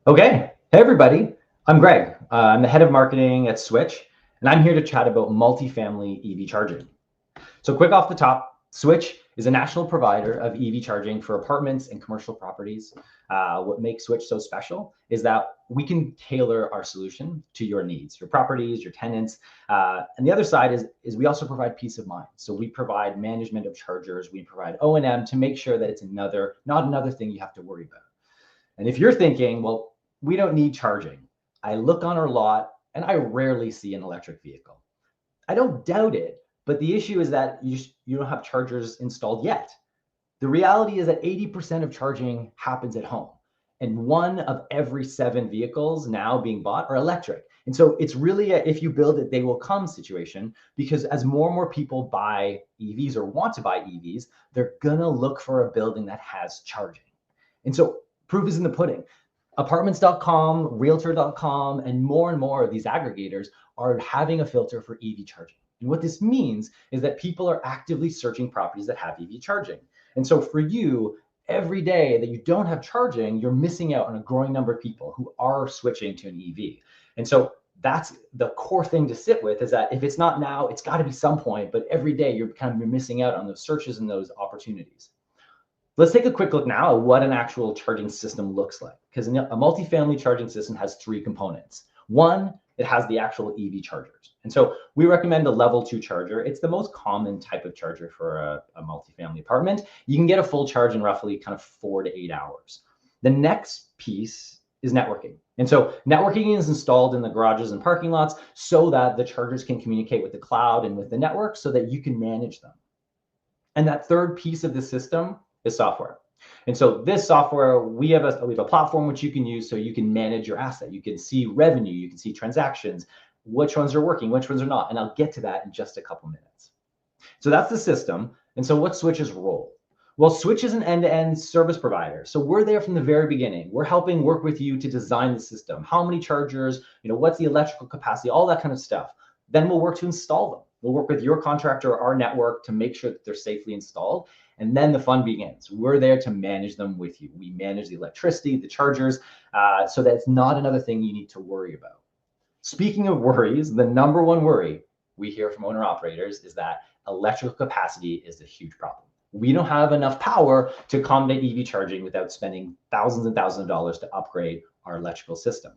Okay, hey everybody, I'm Greg. I'm the head of marketing at Switch, and I'm here to chat about multifamily EV charging. So quick off the top, Switch is a national provider of EV charging for apartments and commercial properties. What makes Switch so special is that we can tailor our solution to your needs, your properties, your tenants. And the other side is we also provide peace of mind. So we provide management of chargers, we provide O&M to make sure that it's not another thing you have to worry about. And if you're thinking, well, we don't need charging, I look on our lot and I rarely see an electric vehicle. I don't doubt it, but the issue is that you don't have chargers installed yet. The reality is that 80% of charging happens at home, and one of every 7 vehicles now being bought are electric. And so it's really if you build it, they will come situation, because as more and more people buy EVs or want to buy EVs, they're going to look for a building that has charging. And so proof is in the pudding. Apartments.com, realtor.com, and more of these aggregators are having a filter for EV charging. And what this means is that people are actively searching properties that have EV charging. And so for you, every day that you don't have charging, you're missing out on a growing number of people who are switching to an EV. And so that's the core thing to sit with, is that if it's not now, it's got to be some point, but every day you're missing out on those searches and those opportunities. Let's take a quick look now at what an actual charging system looks like, because a multifamily charging system has 3 components. One, it has the actual EV chargers. And so we recommend a level 2 charger. It's the most common type of charger for a multifamily apartment. You can get a full charge in roughly 4 to 8 hours. The next piece is networking. And so networking is installed in the garages and parking lots so that the chargers can communicate with the cloud and with the network so that you can manage them. And that third piece of the system is software. And so this software, we have a platform which you can use so you can manage your asset. You can see revenue, you can see transactions, which ones are working, which ones are not. And I'll get to that in just a couple minutes. So that's the system. And so what's Switch's role? Well, Switch is an end-to-end service provider. So we're there from the very beginning. We're helping work with you to design the system. How many chargers, what's the electrical capacity, all that kind of stuff. Then we'll work to install them. We'll work with your contractor or our network to make sure that they're safely installed. And then the fun begins. We're there to manage them with you. We manage the electricity, the chargers, so that it's not another thing you need to worry about. Speaking of worries, the number one worry we hear from owner operators is that electrical capacity is a huge problem. We don't have enough power to accommodate EV charging without spending thousands and thousands of dollars to upgrade our electrical system.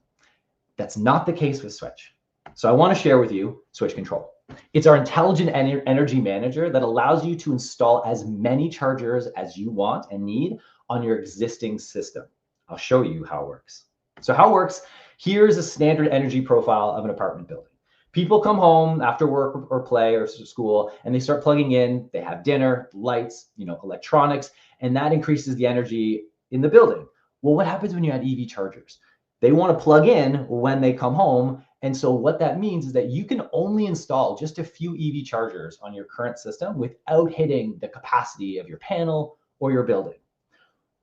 That's not the case with Switch. So I want to share with you Switch Control. It's our intelligent energy manager that allows you to install as many chargers as you want and need on your existing system. I'll show you how it works. So how it works, here's a standard energy profile of an apartment building. People come home after work or play or school, and they start plugging in. They have dinner, lights, electronics, and that increases the energy in the building. Well, what happens when you add EV chargers? They want to plug in when they come home. And so what that means is that you can only install just a few EV chargers on your current system without hitting the capacity of your panel or your building.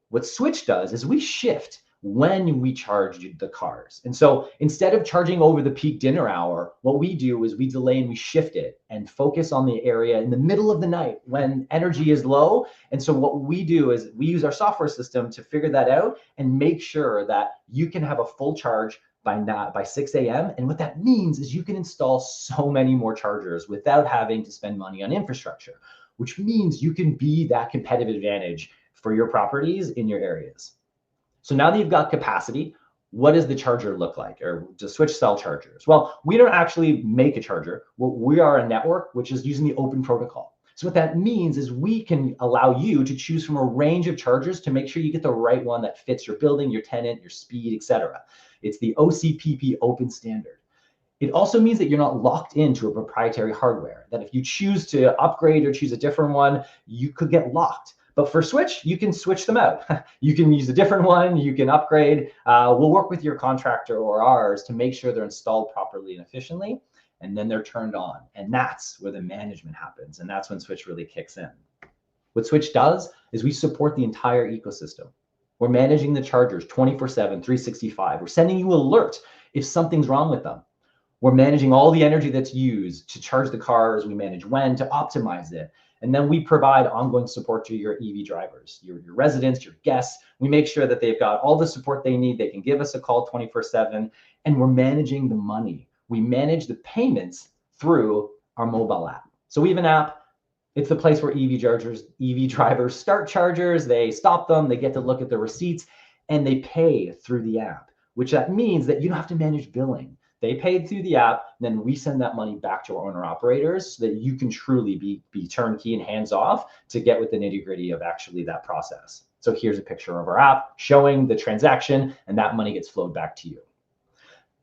What Switch does is we shift when we charge the cars. And so instead of charging over the peak dinner hour, what we do is we delay and we shift it and focus on the area in the middle of the night when energy is low. And so what we do is we use our software system to figure that out and make sure that you can have a full charge by 6 a.m. And what that means is you can install so many more chargers without having to spend money on infrastructure, which means you can be that competitive advantage for your properties in your areas. So now that you've got capacity, what does the charger look like? Or does Switch sell chargers? Well, we don't actually make a charger. Well, we are a network which is using the open protocol. So what that means is we can allow you to choose from a range of chargers to make sure you get the right one that fits your building, your tenant, your speed, etc. It's the OCPP open standard. It also means that you're not locked into a proprietary hardware, that if you choose to upgrade or choose a different one, you could get locked. But for Switch, you can switch them out. You can use a different one, you can upgrade. We'll work with your contractor or ours to make sure they're installed properly and efficiently, and then they're turned on. And that's where the management happens. And that's when Switch really kicks in. What Switch does is we support the entire ecosystem. We're managing the chargers 24/7, 365. We're sending you alerts if something's wrong with them. We're managing all the energy that's used to charge the cars. We manage when to optimize it. And then we provide ongoing support to your EV drivers, your residents, your guests. We make sure that they've got all the support they need. They can give us a call 24/7, and we're managing the money. We manage the payments through our mobile app. So we have an app. It's the place where EV drivers start chargers, they stop them, they get to look at the receipts, and they pay through the app, which that means that you don't have to manage billing. They paid through the app, and then we send that money back to our owner operators so that you can truly be turnkey and hands off to get with the nitty gritty of actually that process. So here's a picture of our app showing the transaction, and that money gets flowed back to you.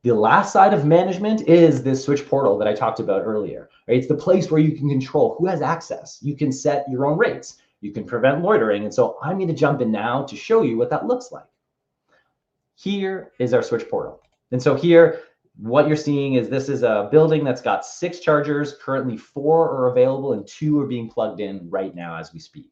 The last side of management is this Switch portal that I talked about earlier. Right? It's the place where you can control who has access. You can set your own rates. You can prevent loitering. And so I'm going to jump in now to show you what that looks like. Here is our Switch portal. And so here, what you're seeing is this is a building that's got 6 chargers. Currently 4 are available and 2 are being plugged in right now as we speak.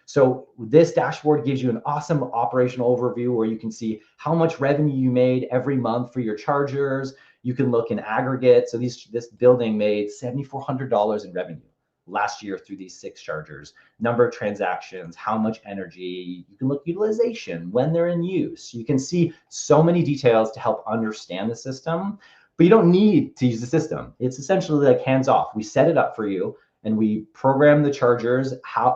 So this dashboard gives you an awesome operational overview where you can see how much revenue you made every month for your chargers. You can look in aggregate. So this building made $7,400 in revenue last year through these 6 chargers. Number of transactions, how much energy. You can look utilization, when they're in use. You can see so many details to help understand the system, but you don't need to use the system. It's essentially like hands off. We set it up for you and we program the chargers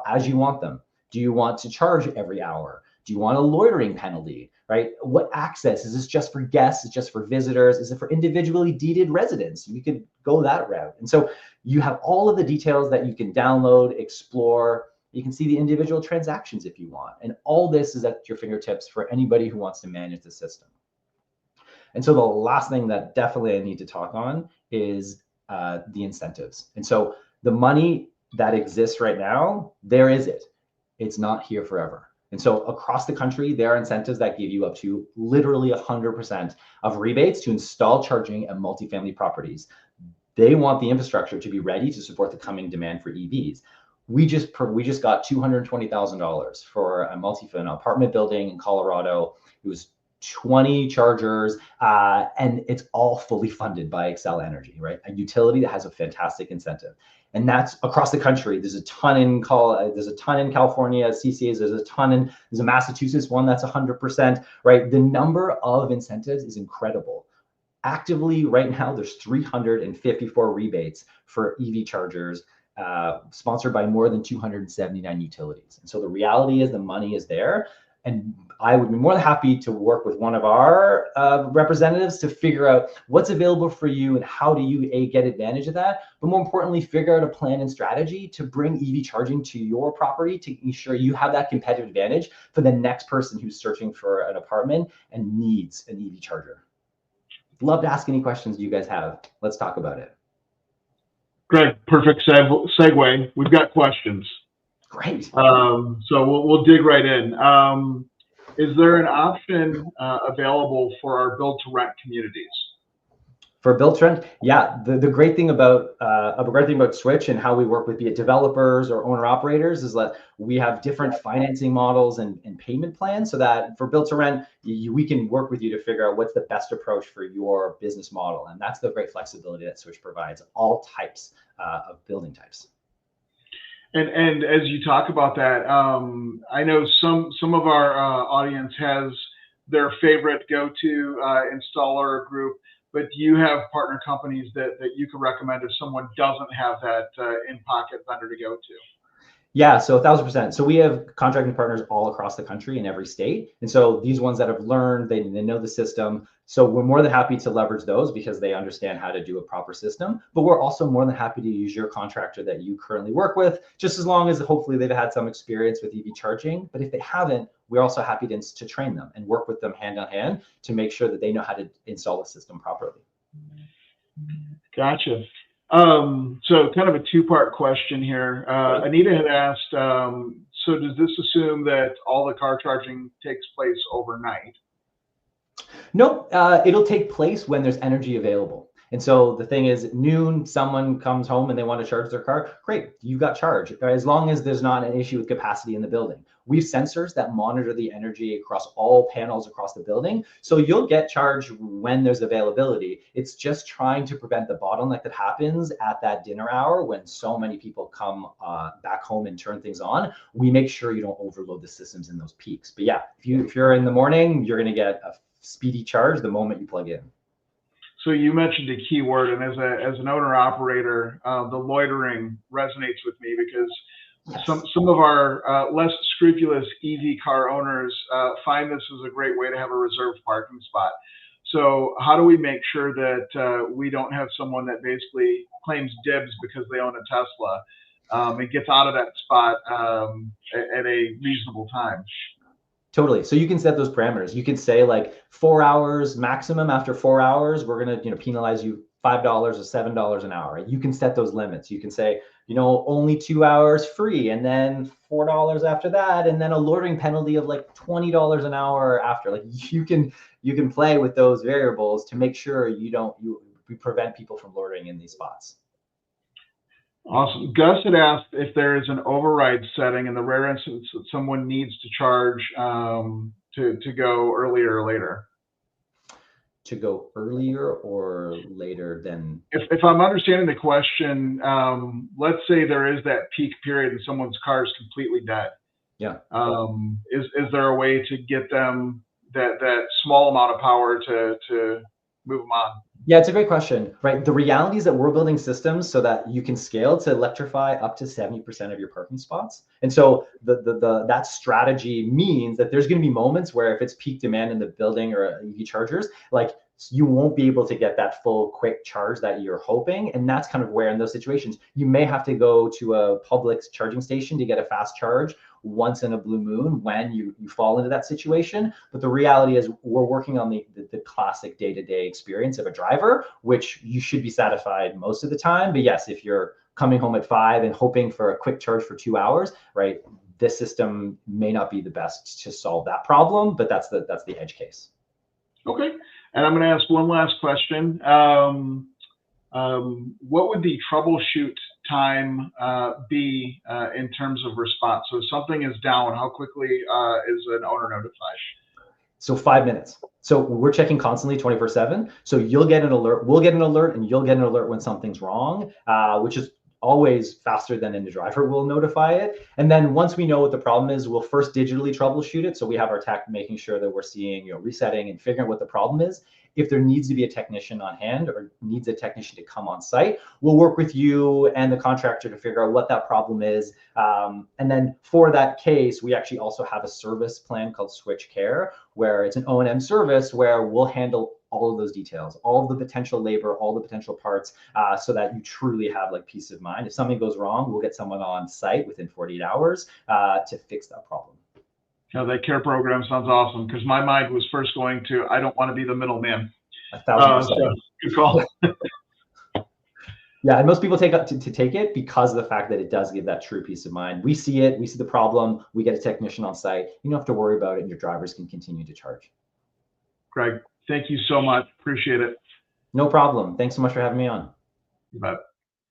as you want them. Do you want to charge every hour? Do you want a loitering penalty, right? What access? Is this just for guests? Is it just for visitors? Is it for individually deeded residents? You could go that route. And so you have all of the details that you can download, explore. You can see the individual transactions if you want. And all this is at your fingertips for anybody who wants to manage the system. And so the last thing that definitely I need to talk on is the incentives. And so the money that exists right now, there is it. It's not here forever. And so across the country, there are incentives that give you up to literally 100% of rebates to install charging at multifamily properties. They want the infrastructure to be ready to support the coming demand for EVs. We just got $220,000 for a an apartment building in Colorado. It was 20 chargers, and it's all fully funded by Xcel Energy, right? A utility that has a fantastic incentive. And that's across the country. There's a ton in California, CCAs, there's a Massachusetts one that's 100%, right? The number of incentives is incredible. Actively right now, there's 354 rebates for EV chargers, sponsored by more than 279 utilities. And so the reality is the money is there. And I would be more than happy to work with one of our representatives to figure out what's available for you and how do you get advantage of that. But more importantly, figure out a plan and strategy to bring EV charging to your property to ensure you have that competitive advantage for the next person who's searching for an apartment and needs an EV charger. Love to ask any questions you guys have. Let's talk about it. Greg, perfect segue. We've got questions. Great. So we'll dig right in. Is there an option available for our build-to-rent communities? For build to rent, yeah. The great thing about Switch and how we work with be it developers or owner operators is that we have different financing models and payment plans, so that for build to rent, we can work with you to figure out what's the best approach for your business model, and that's the great flexibility that Switch provides. All types of building types. And as you talk about that, I know some of our audience has their favorite go-to installer group, but you have partner companies that you can recommend if someone doesn't have that in-pocket vendor to go to. Yeah, so 1,000%. So we have contracting partners all across the country in every state. And so these ones that have learned, they know the system. So we're more than happy to leverage those because they understand how to do a proper system. But we're also more than happy to use your contractor that you currently work with, just as long as hopefully they've had some experience with EV charging. But if they haven't, we're also happy to train them and work with them hand in hand to make sure that they know how to install the system properly. Gotcha. So kind of a two-part question here. Anita had asked, so does this assume that all the car charging takes place overnight? Nope, it'll take place when there's energy available. And so the thing is, at noon, someone comes home and they want to charge their car. Great, you got charged, as long as there's not an issue with capacity in the building. We have sensors that monitor the energy across all panels across the building. So you'll get charged when there's availability. It's just trying to prevent the bottleneck that happens at that dinner hour when so many people come back home and turn things on. We make sure you don't overload the systems in those peaks. But yeah, if you're in the morning, you're going to get a speedy charge the moment you plug in. So you mentioned a key word, and as an owner operator, the loitering resonates with me because some of our less scrupulous EV car owners find this is a great way to have a reserved parking spot. So how do we make sure that we don't have someone that basically claims dibs because they own a Tesla and gets out of that spot at a reasonable time? Totally. So you can set those parameters. You can say like 4 hours maximum. After 4 hours, we're going to penalize you $5 or $7 an hour. You can set those limits. You can say, only 2 hours free, and then $4 after that, and then a loitering penalty of like $20 an hour after. Like you can play with those variables to make sure you prevent people from loitering in these spots. Awesome. Gus had asked if there is an override setting in the rare instance that someone needs to charge to go earlier or later. To go earlier or later than? If I'm understanding the question, let's say there is that peak period and someone's car is completely dead. Yeah. Is there a way to get them that small amount of power to move them on? Yeah, it's a great question, right? The reality is that we're building systems so that you can scale to electrify up to 70% of your parking spots. And so that strategy means that there's going to be moments where if it's peak demand in the building or EV chargers, like you won't be able to get that full quick charge that you're hoping. And that's kind of where in those situations, you may have to go to a public charging station to get a fast charge once in a blue moon when you fall into that situation. But the reality is we're working on the classic day-to-day experience of a driver, which you should be satisfied most of the time. But yes, if you're coming home at 5 and hoping for a quick charge for 2 hours, right, this system may not be the best to solve that problem, but that's the edge case. Okay. And I'm going to ask one last question. What would the troubleshoot time be in terms of response? So if something is down, how quickly is an owner notified? So 5 minutes. So we're checking constantly 24/7. So you'll get an alert, we'll get an alert, and you'll get an alert when something's wrong, which is always faster than the driver will notify it. And then once we know what the problem is, we'll first digitally troubleshoot it. So we have our tech making sure that we're seeing, resetting and figuring out what the problem is. If there needs to be a technician on hand or needs a technician to come on site, we'll work with you and the contractor to figure out what that problem is. And then for that case, we actually also have a service plan called Switch Care, where it's an O&M service where we'll handle all of those details, all of the potential labor, all the potential parts, so that you truly have like peace of mind. If something goes wrong, we'll get someone on site within 48 hours to fix that problem. Now, that care program sounds awesome because my mind was first going to, I don't want to be the middleman. 1,000%. So good call. Yeah, and most people take up to take it because of the fact that it does give that true peace of mind. We see it, we see the problem, we get a technician on site. You don't have to worry about it, and your drivers can continue to charge. Greg, thank you so much. Appreciate it. No problem. Thanks so much for having me on. You bet.